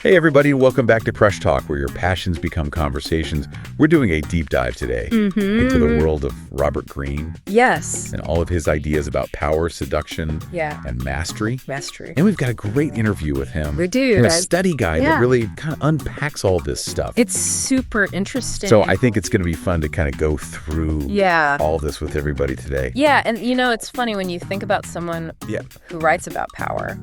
Hey everybody, welcome back to CrushTalk, where your passions become conversations. We're doing a deep dive today into the world of Robert Greene. Yes. And all of his ideas about power, seduction, and mastery. And we've got a great interview with him. We do. And a study guide that really kind of unpacks all this stuff. It's super interesting. So I think it's going to be fun to kind of go through all this with everybody today. Yeah, and you know, it's funny when you think about someone who writes about power.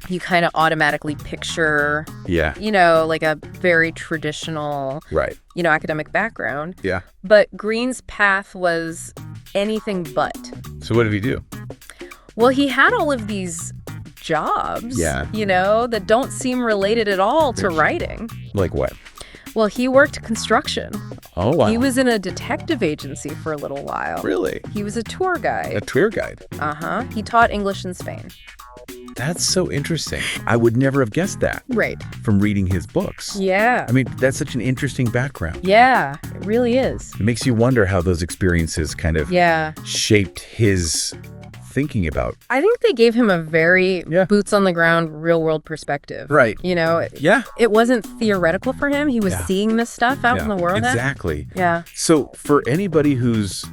You kind of automatically picture, you know, like a very traditional, you know, academic background. Yeah. But Greene's path was anything but. So what did he do? Well, he had all of these jobs, you know, that don't seem related at all to writing. Like what? Well, he worked construction. Oh, wow. He was in a detective agency for a little while. Really? He was a tour guide. A tour guide? Uh-huh. He taught English in Spain. That's so interesting. I would never have guessed that. Right. From reading his books. Yeah. I mean, that's such an interesting background. Yeah, it really is. It makes you wonder how those experiences kind of shaped his thinking about. I think they gave him a very boots on the ground, real world perspective. Right. You know, it wasn't theoretical for him. He was seeing this stuff out in the world. Exactly. Yeah. So for anybody who's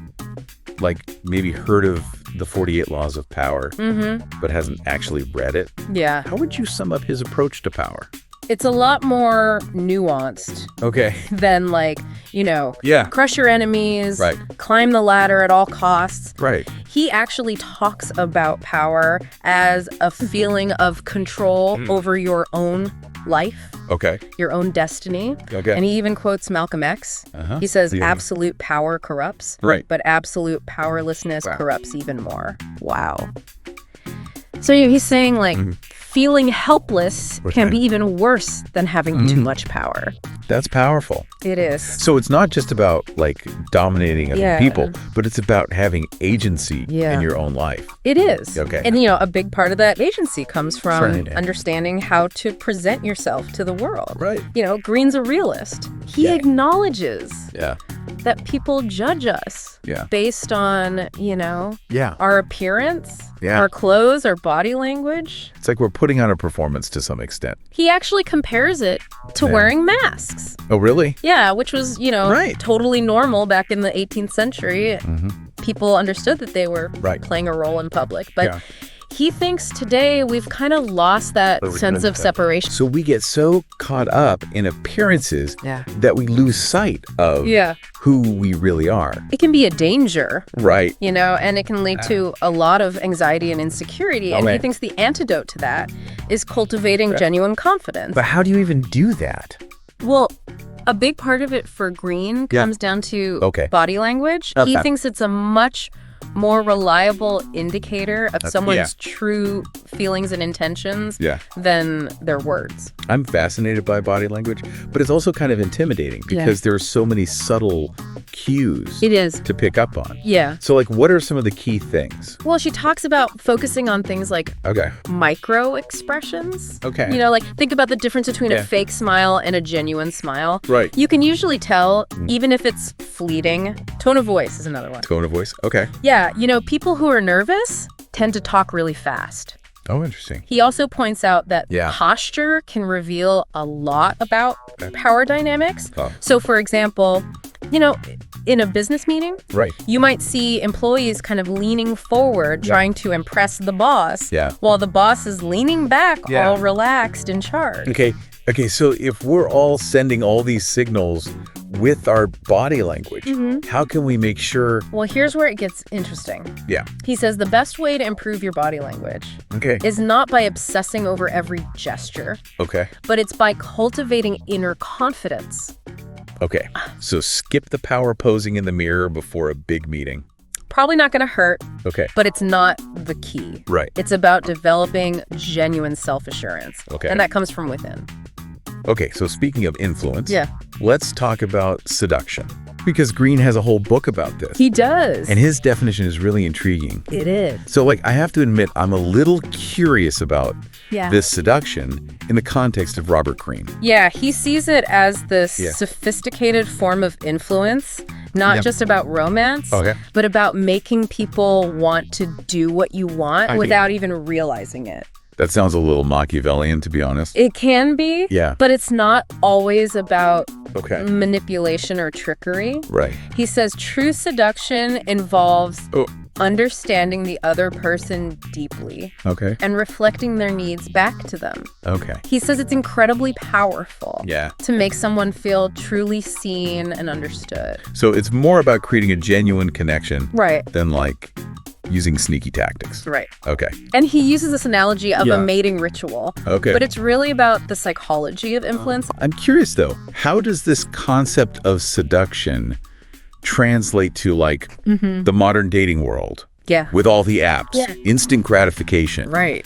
like maybe heard of the 48 Laws of Power, but hasn't actually read it, how would you sum up his approach to power? It's a lot more nuanced. Than like, you know, crush your enemies, climb the ladder at all costs. He actually talks about power as a feeling of control over your own life, your own destiny. And he even quotes Malcolm X. He says, absolute power corrupts, but absolute powerlessness corrupts even more. Wow. So he's saying, like, feeling helpless can be even worse than having too much power. That's powerful. It is. So it's not just about, like, dominating other people, but it's about having agency in your own life. It is. And, you know, a big part of that agency comes from understanding how to present yourself to the world. You know, Greene's a realist. He acknowledges that people judge us based on, you know, our appearance, our clothes, our body language. It's like we're putting on a performance to some extent. He actually compares it to wearing masks. Oh, really? Yeah, which was, you know, totally normal back in the 18th century. People understood that they were playing a role in public. But he thinks today we've kind of lost that sense of separation. So we get so caught up in appearances that we lose sight of who we really are. It can be a danger. You know, and it can lead to a lot of anxiety and insecurity. And he thinks the antidote to that is cultivating genuine confidence. But how do you even do that? Well, a big part of it for Greene comes down to body language. He thinks it's a much more reliable indicator of someone's true feelings and intentions than their words. I'm fascinated by body language, but it's also kind of intimidating because there are so many subtle cues to pick up on. So, like, what are some of the key things? Well, she talks about focusing on things like micro expressions. You know, like, think about the difference between a fake smile and a genuine smile. You can usually tell, even if it's fleeting. Tone of voice is another one. Tone of voice? Yeah, you know, people who are nervous tend to talk really fast. Oh, interesting. He also points out that posture can reveal a lot about power dynamics. So, for example, you know, in a business meeting, you might see employees kind of leaning forward, trying to impress the boss, while the boss is leaning back, all relaxed in charge. Okay, so if we're all sending all these signals with our body language, how can we make sure? Well, here's where it gets interesting. He says the best way to improve your body language is not by obsessing over every gesture, but it's by cultivating inner confidence. So skip the power posing in the mirror before a big meeting. Probably not going to hurt, but it's not the key. It's about developing genuine self-assurance, and that comes from within. So speaking of influence, let's talk about seduction. Because Greene has a whole book about this. He does. And his definition is really intriguing. It is. So, like, I have to admit, I'm a little curious about this seduction in the context of Robert Greene. Yeah, he sees it as this sophisticated form of influence, not just about romance, but about making people want to do what you want without even realizing it. That sounds a little Machiavellian, to be honest. It can be, but it's not always about manipulation or trickery. Right. He says true seduction involves understanding the other person deeply. Okay. And reflecting their needs back to them. Okay. He says it's incredibly powerful to make someone feel truly seen and understood. So it's more about creating a genuine connection than like using sneaky tactics. Right. Okay. And he uses this analogy of a mating ritual. Okay. But it's really about the psychology of influence. I'm curious, though, how does this concept of seduction translate to, like, the modern dating world? Yeah. With all the apps, instant gratification. Right.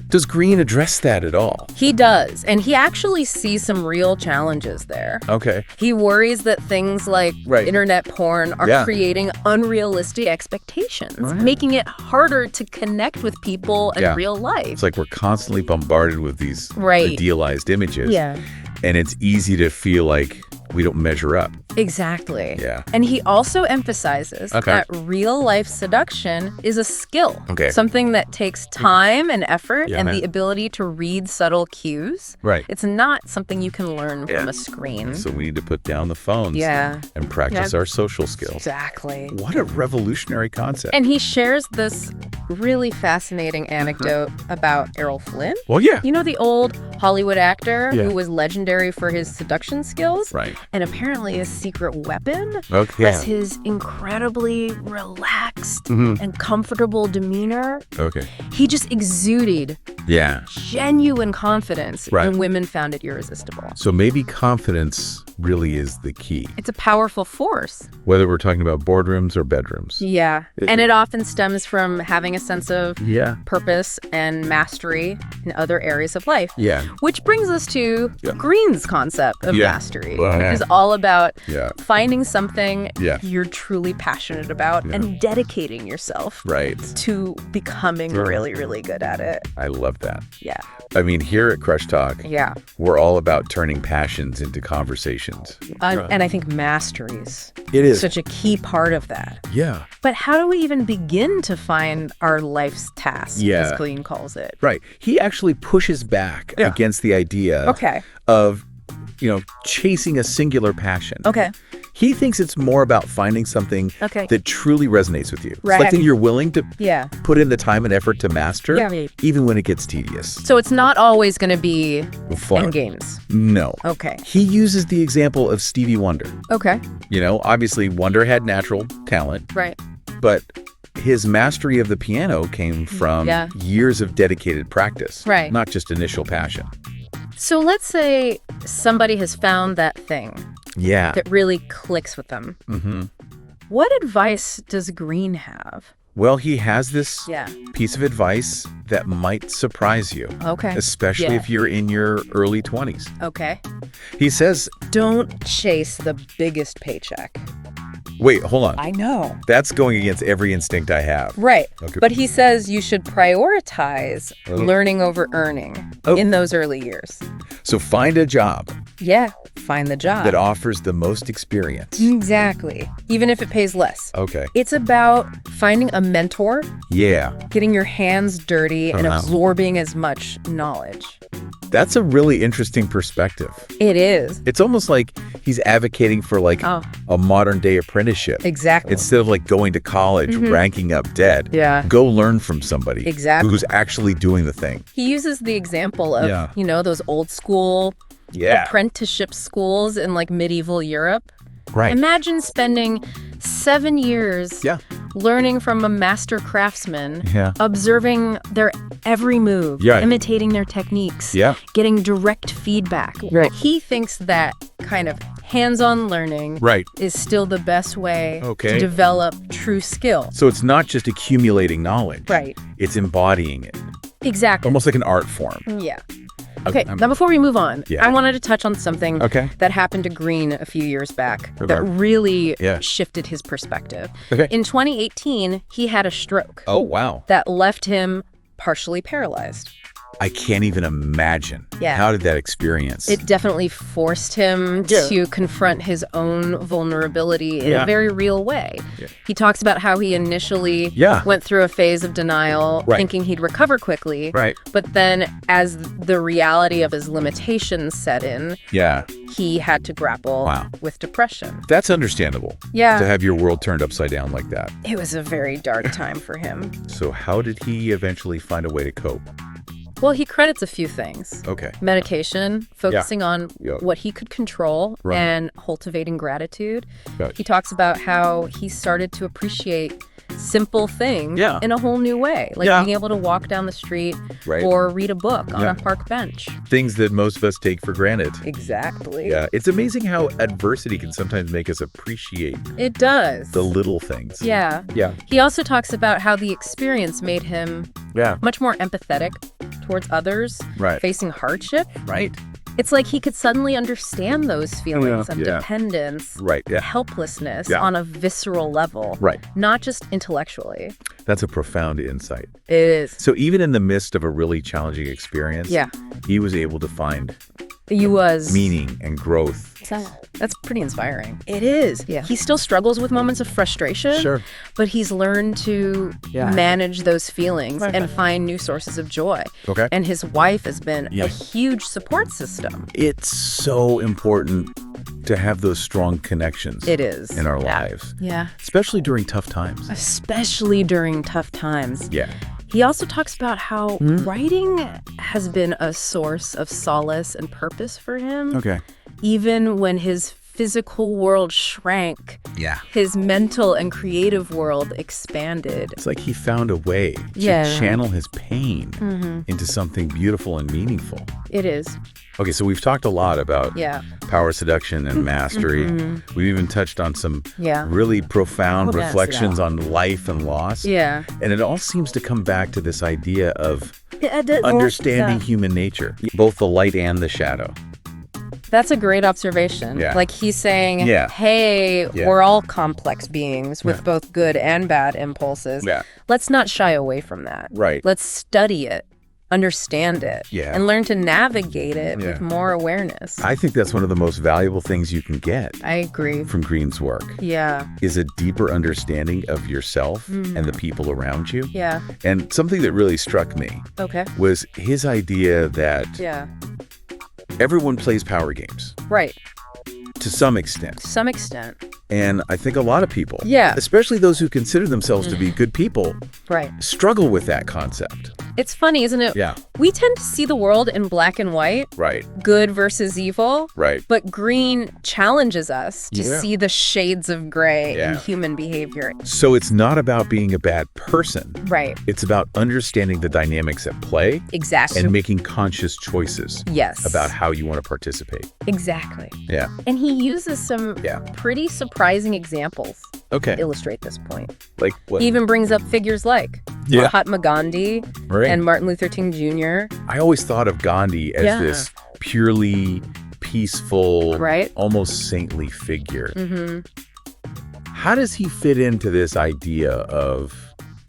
Does Greene address that at all? He does, and he actually sees some real challenges there. Okay. He worries that things like internet porn are creating unrealistic expectations, making it harder to connect with people in real life. It's like we're constantly bombarded with these idealized images. Yeah. And it's easy to feel like we don't measure up. Exactly. Yeah. And he also emphasizes that real-life seduction is a skill. Okay. Something that takes time and effort and the ability to read subtle cues. Right. It's not something you can learn from a screen. So we need to put down the phones and practice our social skills. Exactly. What a revolutionary concept. And he shares this really fascinating anecdote about Errol Flynn. Well, yeah. You know, the old Hollywood actor who was legendary for his seduction skills? Right. And apparently his secret weapon was his incredibly relaxed and comfortable demeanor. Okay. He just exuded genuine confidence, Right. and women found it irresistible. So maybe confidence really is the key, It's a powerful force. whether we're talking about boardrooms or bedrooms. Yeah. And it often stems from having a sense of purpose and mastery in other areas of life. Yeah. Which brings us to Greene's concept of mastery, Well, which is all about finding something Yeah. you're truly passionate about and dedicating yourself Right. to becoming really, really good at it. I love that. Yeah. I mean, here at Crush Talk, Yeah. we're all about turning passions into conversations. And I think mastery's It is. such a key part of that. Yeah. But how do we even begin to find our life's task, as Greene calls it? Right. He actually pushes back against the idea of, chasing a singular passion. Okay. He thinks it's more about finding something that truly resonates with you. Right. It's like thing you're willing to put in the time and effort to master, Yeah. even when it gets tedious. So it's not always going to be Fun. end games. No. Okay. He uses the example of Stevie Wonder. Okay. Obviously Wonder had natural talent, Right. but his mastery of the piano came from years of dedicated practice, Right. not just initial passion. So let's say somebody has found that thing Yeah. that really clicks with them. Mm-hmm. What advice does Greene have? Well, he has this Yeah. piece of advice that might surprise you. Okay. Especially if you're in your early 20s. Okay. He says, Don't chase the biggest paycheck. wait, hold on. I know. That's going against every instinct I have. Right. Okay. But he says you should prioritize learning over earning in those early years. So find a job Yeah. Find the job. that offers the most experience. Exactly. Even if it pays less. Okay. It's about finding a mentor, Yeah. getting your hands dirty, and absorbing as much knowledge. That's a really interesting perspective. It is. It's almost like he's advocating for like a modern day apprenticeship. Exactly. Instead of like going to college, ranking up dead. Yeah. Go learn from somebody. Exactly. Who's actually doing the thing. He uses the example of, those old school apprenticeship schools in like medieval Europe. Right. Imagine spending 7 years learning from a master craftsman, observing their every move, imitating their techniques, getting direct feedback. Right. He thinks that kind of hands-on learning is still the best way to develop true skill. So it's not just accumulating knowledge. Right. It's embodying it. Exactly. Almost like an art form. Yeah. Okay, now before we move on, I wanted to touch on something that happened to Greene a few years back that really shifted his perspective. Okay. In 2018, he had a stroke. Oh, wow. That left him partially paralyzed. I can't even imagine. Yeah. How did that experience? It definitely forced him to confront his own vulnerability in a very real way. Yeah. He talks about how he initially went through a phase of denial, thinking he'd recover quickly. Right. But then as the reality of his limitations set in, he had to grapple with depression. That's understandable. Yeah. To have your world turned upside down like that. It was a very dark time for him. So how did he eventually find a way to cope? Well, he credits a few things. Okay. Medication, focusing on what he could control, and cultivating gratitude. He talks about how he started to appreciate simple things in a whole new way, like being able to walk down the street or read a book on a park bench. Things that most of us take for granted. Exactly. Yeah. It's amazing how adversity can sometimes make us appreciate the little things. Yeah. Yeah. He also talks about how the experience made him much more empathetic towards others facing hardship. Right. It's like he could suddenly understand those feelings of dependence, helplessness on a visceral level, not just intellectually. That's a profound insight. It is. So even in the midst of a really challenging experience, he was able to find meaning and growth. That's pretty inspiring. It is. Yeah. He still struggles with moments of frustration, but he's learned to manage those feelings and find new sources of joy. Okay. And his wife has been a huge support system. It's so important to have those strong connections. It is. In our lives. Yeah. Especially during tough times. Yeah. He also talks about how writing has been a source of solace and purpose for him. Okay. Even when his physical world shrank, his mental and creative world expanded. It's like he found a way to channel his pain into something beautiful and meaningful. It is. Okay, so we've talked a lot about power seduction and mastery. We've even touched on some really profound reflections on life and loss. Yeah. And it all seems to come back to this idea of understanding human nature, both the light and the shadow. That's a great observation. Yeah. Like he's saying, hey, we're all complex beings with both good and bad impulses. Yeah. Let's not shy away from that. Right. Let's study it, understand it, and learn to navigate it with more awareness. I think that's one of the most valuable things you can get. I agree. From Greene's work. Yeah. Is a deeper understanding of yourself and the people around you. Yeah. And something that really struck me was his idea that everyone plays power games. Right. To some extent. And I think a lot of people, especially those who consider themselves to be good people, struggle with that concept. It's funny, isn't it? Yeah. We tend to see the world in black and white. Right. Good versus evil. Right. But Greene challenges us to see the shades of gray in human behavior. So it's not about being a bad person. Right. It's about understanding the dynamics at play. Exactly. And making conscious choices. Yes. About how you want to participate. Exactly. Yeah. And he uses some pretty surprising examples to illustrate this point. Like what? He even brings up figures like Mahatma Gandhi and Martin Luther King Jr. I always thought of Gandhi as this purely peaceful, almost saintly figure. How does he fit into this idea of...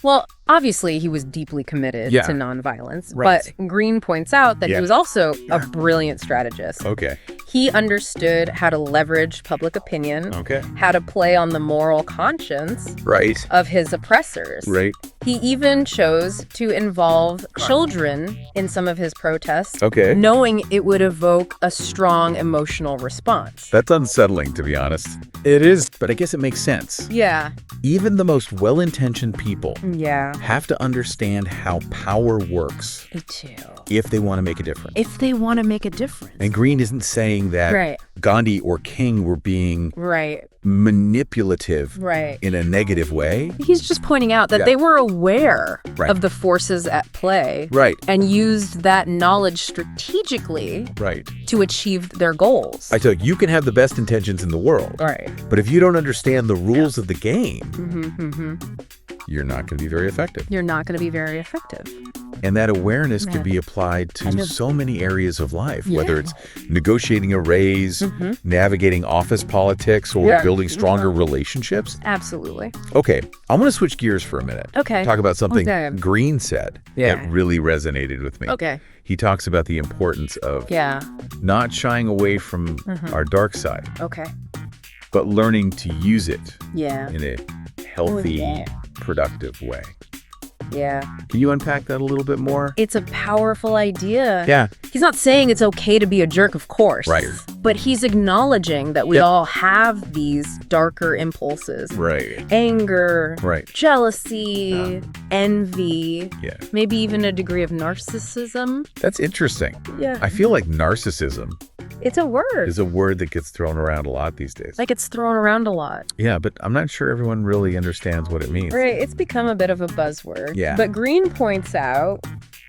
Well, obviously, he was deeply committed to nonviolence, but Greene points out that he was also a brilliant strategist. Okay. He understood how to leverage public opinion, how to play on the moral conscience of his oppressors. Right. He even chose to involve children in some of his protests, knowing it would evoke a strong emotional response. That's unsettling, to be honest. It is, but I guess it makes sense. Yeah. Even the most well-intentioned people have to understand how power works. Me too. If they want to make a difference. And Greene isn't saying that Gandhi or King were being manipulative in a negative way. He's just pointing out that they were aware of the forces at play and used that knowledge strategically to achieve their goals. I tell you, you can have the best intentions in the world, but if you don't understand the rules of the game, you're not going to be very effective. You're not going to be very effective. And that awareness could be applied to so many areas of life, whether it's negotiating a raise, navigating office politics, or building stronger relationships. Absolutely. Okay, I'm going to switch gears for a minute. Okay. Talk about something Greene said that really resonated with me. Okay. He talks about the importance of not shying away from our dark side. Okay. But learning to use it in a healthy, productive way. Yeah. Can you unpack that a little bit more? It's a powerful idea. Yeah. He's not saying it's okay to be a jerk, of course. Right. But he's acknowledging that we all have these darker impulses. Right. Anger. Right. Jealousy. Envy. Yeah. Maybe even a degree of narcissism. That's interesting. Yeah. I feel like narcissism it's a word. Is a word that gets thrown around a lot these days. Like it's thrown around a lot. Yeah, but I'm not sure everyone really understands what it means. Right. It's become a bit of a buzzword. Yeah. But Greene points out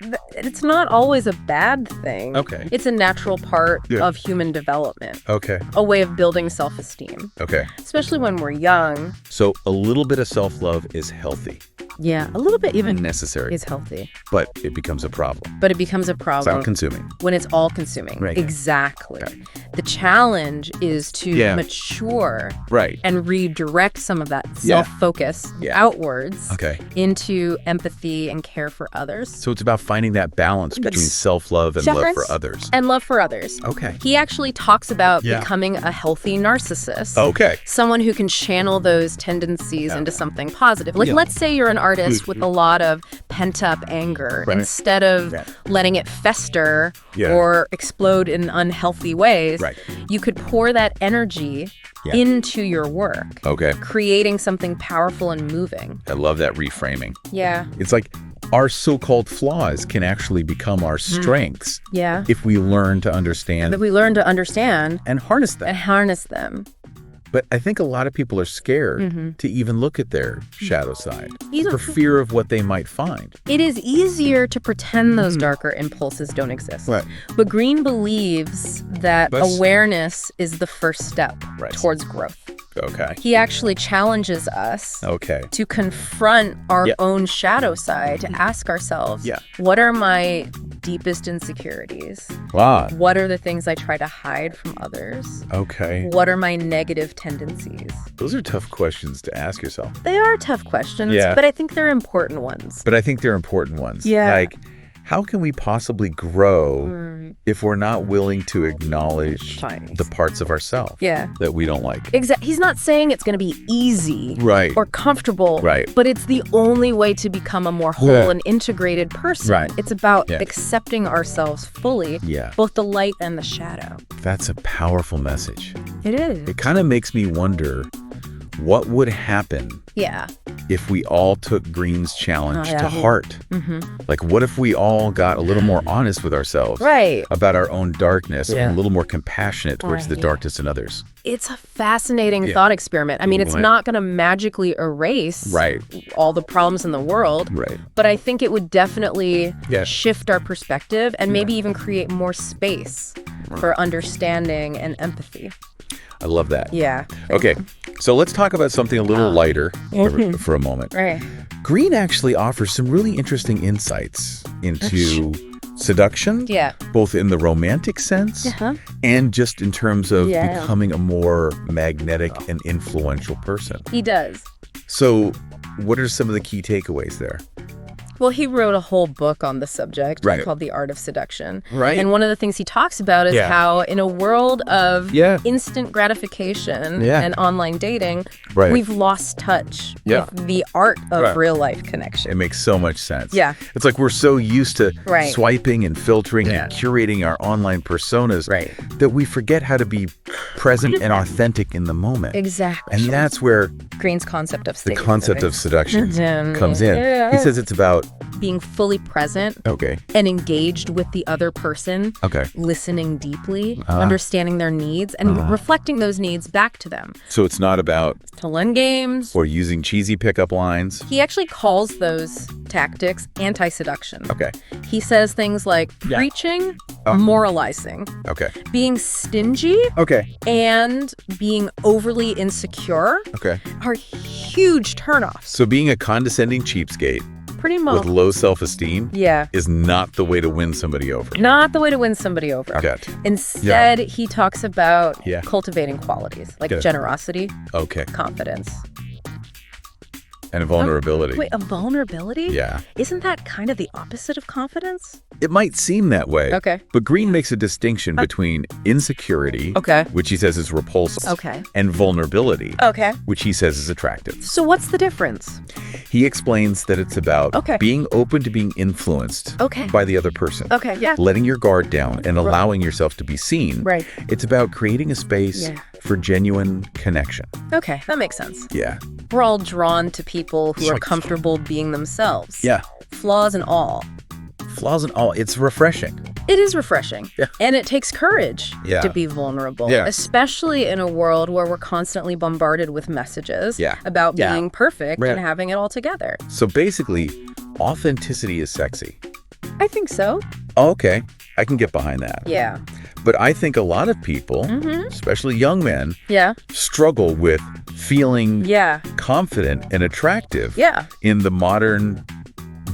that it's not always a bad thing. Okay. It's a natural part of human development. Okay. A way of building self-esteem. Okay. Especially when we're young. So a little bit of self-love is healthy. Yeah, a little bit even necessary. Is healthy. But it becomes a problem. But it becomes a problem. It's all-consuming. When it's all-consuming. Right. Exactly. Okay. The challenge is to mature and redirect some of that self-focus outwards into empathy and care for others. So it's about finding that balance between self-love and love for others. And love for others. Okay. He actually talks about becoming a healthy narcissist. Okay. Someone who can channel those tendencies into something positive. Like, let's say you're an artist with a lot of pent-up anger. Right. Instead of letting it fester or explode in unhealthy ways, you could pour that energy into your work. Okay. Creating something powerful and moving. I love that reframing. Yeah. It's like our so-called flaws can actually become our strengths. Yeah. If we learn to understand. If we learn to understand. And harness them. But I think a lot of people are scared to even look at their shadow side for fear of what they might find. It is easier to pretend those darker impulses don't exist. Right. But Greene believes that awareness is the first step towards growth. Okay. He actually challenges us to confront our own shadow side, to ask ourselves, what are my deepest insecurities? Wow. What are the things I try to hide from others? Okay. What are my negative tendencies? Those are tough questions to ask yourself. They are tough questions, but I think they're important ones. Yeah. Like, how can we possibly grow if we're not willing to acknowledge the parts of ourselves that we don't like? Exactly. He's not saying it's going to be easy or comfortable, Right. but it's the only way to become a more whole and integrated person. Right. It's about accepting ourselves fully, both the light and the shadow. That's a powerful message. It is. It kind of makes me wonder what would happen if we all took Greene's challenge to heart. Like, what if we all got a little more honest with ourselves about our own darkness and a little more compassionate towards the darkness in others? It's a fascinating thought experiment. I mean, it's not going to magically erase all the problems in the world, but I think it would definitely shift our perspective and maybe even create more space for understanding and empathy. I love that. Yeah. Okay, so let's talk about something a little lighter for a moment. Right. Greene actually offers some really interesting insights into seduction, both in the romantic sense and just in terms of becoming a more magnetic and influential person. He does. So what are some of the key takeaways there? Well, he wrote a whole book on the subject called The Art of Seduction. Right. And one of the things he talks about is how in a world of instant gratification and online dating, we've lost touch with the art of real-life connection. It makes so much sense. Yeah. It's like we're so used to swiping and filtering and curating our online personas that we forget how to be present and authentic in the moment. Exactly. And that's where Greene's concept of the concept of seduction comes in. He says it's about being fully present and engaged with the other person, listening deeply, understanding their needs, and reflecting those needs back to them. So it's not about telling games or using cheesy pickup lines. He actually calls those tactics anti-seduction. Okay. He says things like preaching moralizing, being stingy, and being overly insecure are huge turnoffs. So being a condescending cheapskate pretty much with low self-esteem is not the way to win somebody over. Not the way to win somebody over. Instead, he talks about cultivating qualities like generosity, confidence. And a vulnerability. Wait, a vulnerability? Yeah. Isn't that kind of the opposite of confidence? It might seem that way. But Greene makes a distinction between insecurity, which he says is repulsive, and vulnerability, which he says is attractive. So what's the difference? He explains that it's about being open to being influenced by the other person. Letting your guard down and allowing yourself to be seen. It's about creating a space for genuine connection. That makes sense. Yeah. We're all drawn to people who are comfortable being themselves. Yeah. Flaws and all. Flaws and all. It's refreshing. It is refreshing. Yeah. And it takes courage to be vulnerable, especially in a world where we're constantly bombarded with messages about being perfect and having it all together. So basically, authenticity is sexy. I think so. Oh, okay. I can get behind that. Yeah. But I think a lot of people, especially young men, struggle with feeling confident and attractive in the modern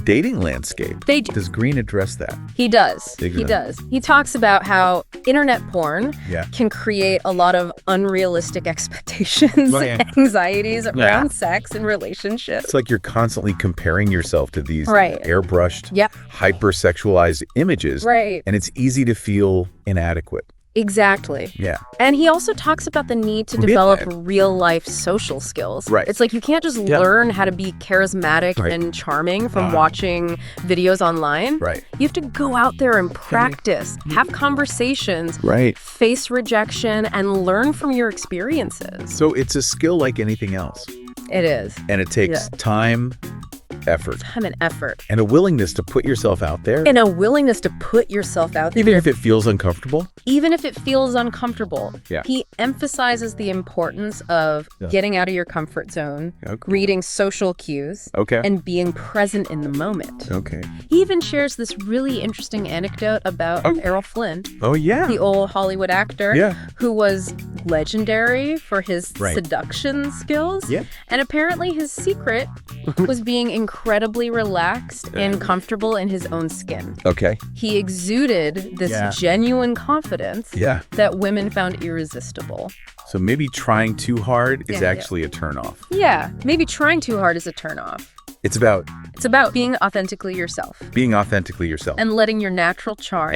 dating landscape. Does Greene address that? He does. He does. He talks about how internet porn can create a lot of unrealistic expectations, anxieties around sex and relationships. It's like you're constantly comparing yourself to these airbrushed, hypersexualized images. And it's easy to feel inadequate. Exactly. Yeah. And he also talks about the need to develop real-life social skills. It's like you can't just learn how to be charismatic and charming from watching videos online. You have to go out there and practice, have conversations, face rejection, and learn from your experiences. So it's a skill like anything else. It is. And it takes time, effort. Time and effort. And a willingness to put yourself out there. And a willingness to put yourself out there. Even if it feels uncomfortable? Even if it feels uncomfortable. He emphasizes the importance of getting out of your comfort zone, reading social cues, and being present in the moment. He even shares this really interesting anecdote about Errol Flynn. The old Hollywood actor who was legendary for his seduction skills. And apparently his secret was being incredibly relaxed and comfortable in his own skin. He exuded this genuine confidence that women found irresistible. So maybe trying too hard is actually a turnoff. Yeah, maybe trying too hard is a turnoff. It's about being authentically yourself. Being authentically yourself. And letting your natural charm.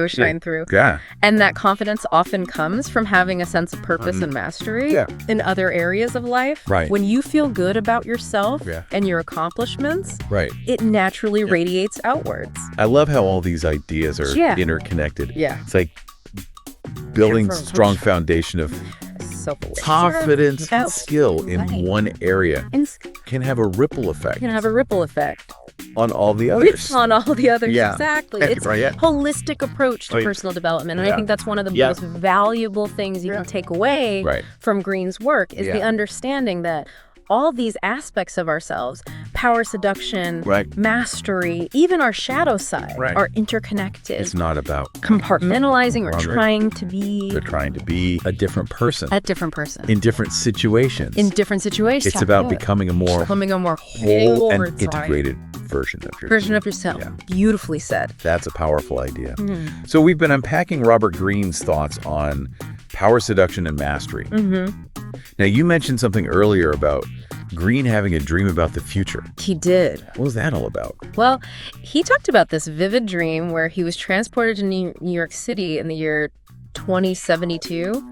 Shine through. Yeah. And that confidence often comes from having a sense of purpose and mastery in other areas of life. When you feel good about yourself and your accomplishments, it naturally radiates outwards. I love how all these ideas are interconnected. It's like building strong foundation of confidence and skill in one area can have a ripple effect. On all the others. Exactly. It's a holistic approach to personal development. And I think that's one of the most valuable things you can take away from Greene's work is the understanding that all these aspects of ourselves, power, seduction, mastery, even our shadow side are interconnected. It's not about compartmentalizing or trying to be. They're trying to be a different person. In different situations. It's about becoming a more whole and integrated version of yourself. Beautifully said. That's a powerful idea. So we've been unpacking Robert Greene's thoughts on power, seduction, and mastery. Now, you mentioned something earlier about Greene having a dream about the future. He did. What was that all about? Well, he talked about this vivid dream where he was transported to New York City in the year 2072.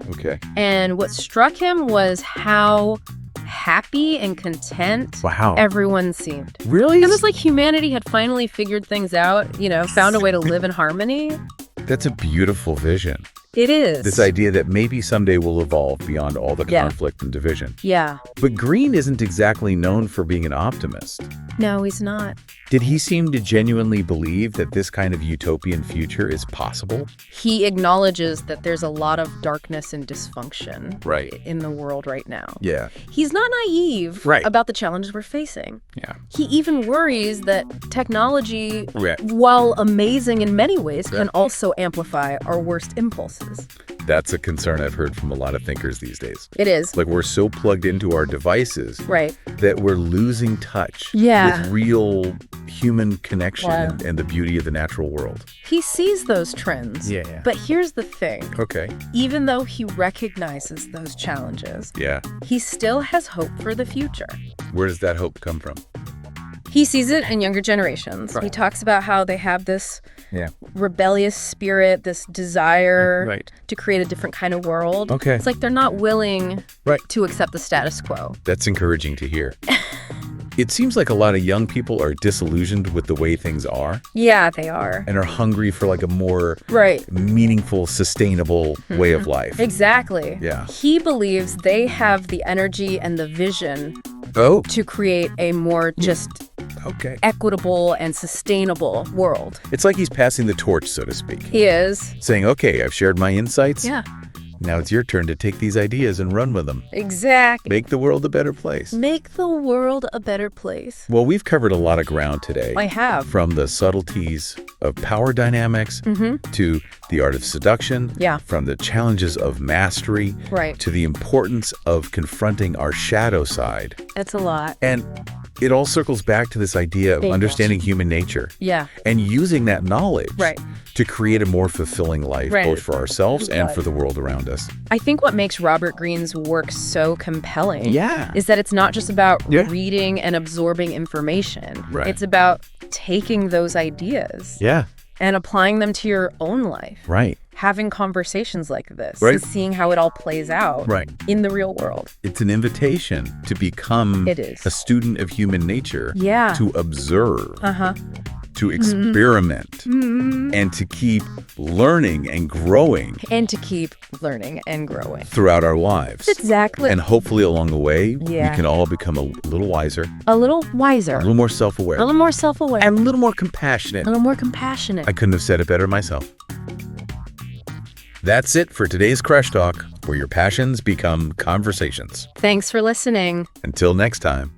And what struck him was how happy and content everyone seemed. Really? It was like humanity had finally figured things out, found a way to live in harmony. That's a beautiful vision. It is. This idea that maybe someday we'll evolve beyond all the conflict and division. Yeah. But Greene isn't exactly known for being an optimist. No, he's not. Did he seem to genuinely believe that this kind of utopian future is possible? He acknowledges that there's a lot of darkness and dysfunction in the world right now. Yeah. He's not naive about the challenges we're facing. Yeah. He even worries that technology, while amazing in many ways, can also amplify our worst impulses. That's a concern I've heard from a lot of thinkers these days. It is. Like, we're so plugged into our devices that we're losing touch with real human connection and the beauty of the natural world. He sees those trends. Yeah. But here's the thing. Okay. Even though he recognizes those challenges, he still has hope for the future. Where does that hope come from? He sees it in younger generations. He talks about how they have this rebellious spirit, this desire to create a different kind of world. Okay. It's like they're not willing to accept the status quo. That's encouraging to hear. It seems like a lot of young people are disillusioned with the way things are. Yeah, they are. And are hungry for like a more meaningful, sustainable way of life. Exactly. Yeah. He believes they have the energy and the vision to create a more just equitable and sustainable world. It's like he's passing the torch, so to speak. He is. Saying, okay, I've shared my insights. Yeah. Now it's your turn to take these ideas and run with them. Exactly. Make the world a better place. Make the world a better place. Well, we've covered a lot of ground today. I have. From the subtleties of power dynamics to the art of seduction. Yeah. From the challenges of mastery. To the importance of confronting our shadow side. That's a lot. And it all circles back to this idea of understanding human nature. Yeah. And using that knowledge to create a more fulfilling life, both for ourselves and for the world around us. I think what makes Robert Greene's work so compelling is that it's not just about reading and absorbing information. It's about taking those ideas and applying them to your own life. Having conversations like this and seeing how it all plays out in the real world. It's an invitation to become a student of human nature, to observe, to experiment, and to keep learning and growing. Throughout our lives. Exactly. And hopefully along the way, we can all become a little wiser. A little wiser. A little more self-aware. A little more self-aware. And a little more compassionate. I couldn't have said it better myself. That's it for today's Crush Talk, where your passions become conversations. Thanks for listening. Until next time.